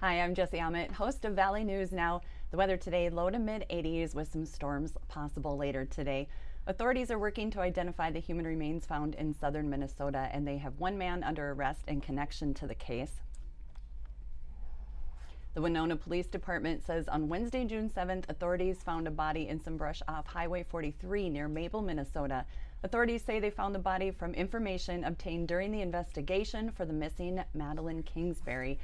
Hi, I'm Jesse Ahmet, host of Valley News Now. The weather today, low to mid 80s with some storms possible later today. Authorities are working to identify the human remains found in southern Minnesota, and they have one man under arrest in connection to the case. The Winona Police Department says on Wednesday, June 7th, authorities found a body in some brush off Highway 43 near Mabel, Minnesota. Authorities say they found the body from information obtained during the investigation for the missing Madeline Kingsbury.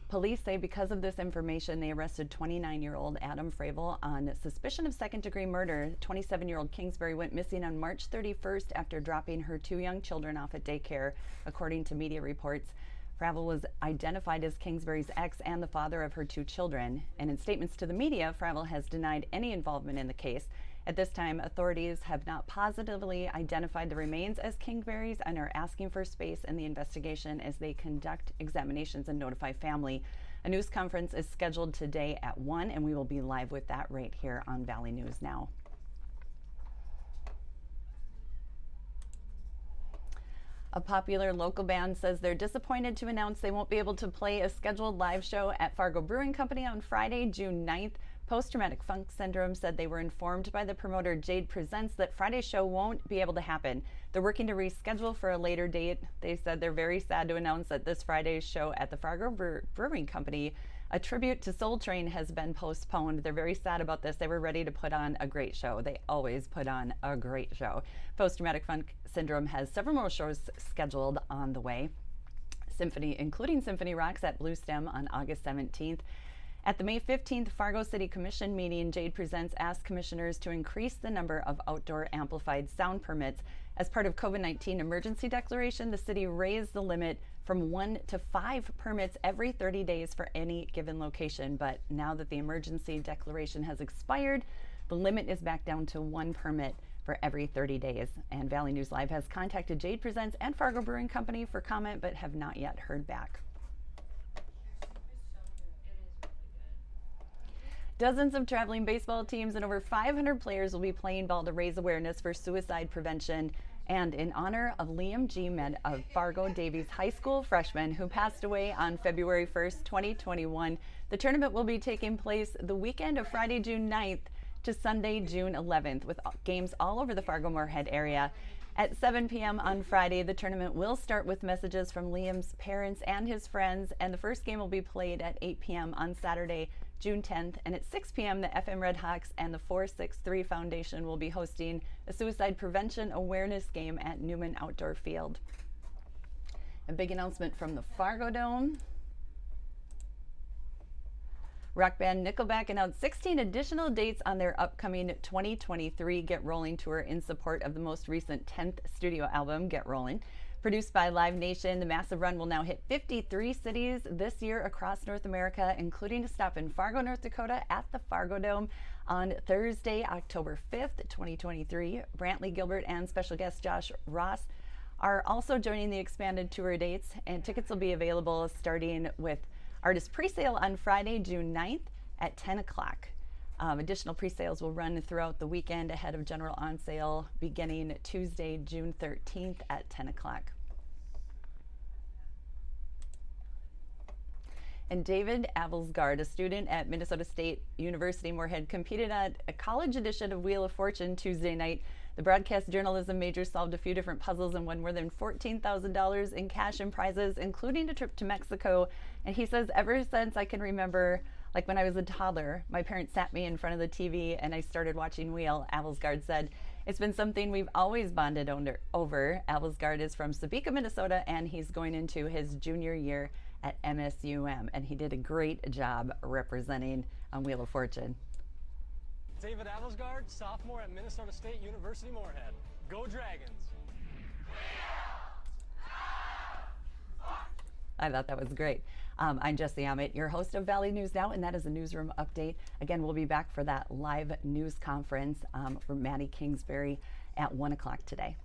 Police say because of this information, they arrested 29-year-old Adam Fravel on suspicion of second-degree murder. 27-year-old Kingsbury went missing on March 31st after dropping her two young children off at daycare, according to media reports. Fravel was identified as Kingsbury's ex and the father of her two children. And in statements to the media, Fravel has denied any involvement in the case. At this time, authorities have not positively identified the remains as Kingsbury's and are asking for space in the investigation as they conduct examinations and notify family. A news conference is scheduled today at 1, and we will be live with that right here on Valley News Now. A popular local band says they're disappointed to announce they won't be able to play a scheduled live show at Fargo Brewing Company on Friday, June 9th. Post-Traumatic Funk Syndrome said they were informed by the promoter Jade Presents that Friday's show won't be able to happen. They're working to reschedule for a later date. They said they're very sad to announce that this Friday's show at the Fargo Brewing Company, a tribute to Soul Train, has been postponed. They're very sad about this. They were ready to put on a great show. They always put on a great show. Post-Traumatic Funk Syndrome has several more shows scheduled on the way, including Symphony Rocks at Blue Stem on August 17th. At the May 15th Fargo City Commission meeting, Jade Presents asked commissioners to increase the number of outdoor amplified sound permits. As part of COVID-19 emergency declaration, the city raised the limit from 1 to 5 permits every 30 days for any given location. But now that the emergency declaration has expired, the limit is back down to 1 permit for every 30 days. And Valley News Live has contacted Jade Presents and Fargo Brewing Company for comment, but have not yet heard back. Dozens of traveling baseball teams and over 500 players will be playing ball to raise awareness for suicide prevention and in honor of Liam G. Med, a Fargo Davies High School freshman who passed away on February 1st, 2021. The tournament will be taking place the weekend of Friday, June 9th to Sunday, June 11th, with games all over the Fargo-Moorhead area. At 7 p.m. on Friday, the tournament will start with messages from Liam's parents and his friends, and the first game will be played at 8 p.m. on Saturday, June 10th, and at 6 p.m. the FM Redhawks and the 463 Foundation will be hosting a suicide prevention awareness game at Newman Outdoor Field. A big announcement from the Fargo Dome. Rock band Nickelback announced 16 additional dates on their upcoming 2023 Get Rolling tour in support of the most recent 10th studio album, Get Rolling. Produced by Live Nation, the massive run will now hit 53 cities this year across North America, including a stop in Fargo, North Dakota at the Fargo Dome on Thursday, October 5th, 2023. Brantley Gilbert and special guest Josh Ross are also joining the expanded tour dates, and tickets will be available starting with artist presale on Friday, June 9th at 10 o'clock. Additional presales will run throughout the weekend ahead of general on sale beginning Tuesday, June 13th at 10 o'clock. And David Avelsgaard, a student at Minnesota State University Moorhead, competed at a college edition of Wheel of Fortune Tuesday night. The broadcast journalism major solved a few different puzzles and won more than $14,000 in cash and prizes, including a trip to Mexico. And he says, ever since I can remember, like when I was a toddler, my parents sat me in front of the TV and I started watching Wheel. Avelsgaard said, it's been something we've always bonded over. Avelsgaard is from Sabika, Minnesota, and he's going into his junior year at MSUM. And he did a great job representing on Wheel of Fortune. David Avelsgaard, sophomore at Minnesota State University Moorhead. Go Dragons! I thought that was great. I'm Jesse Ahmet, your host of Valley News Now, and that is a newsroom update. Again, we'll be back for that live news conference for Maddie Kingsbury at 1 o'clock today.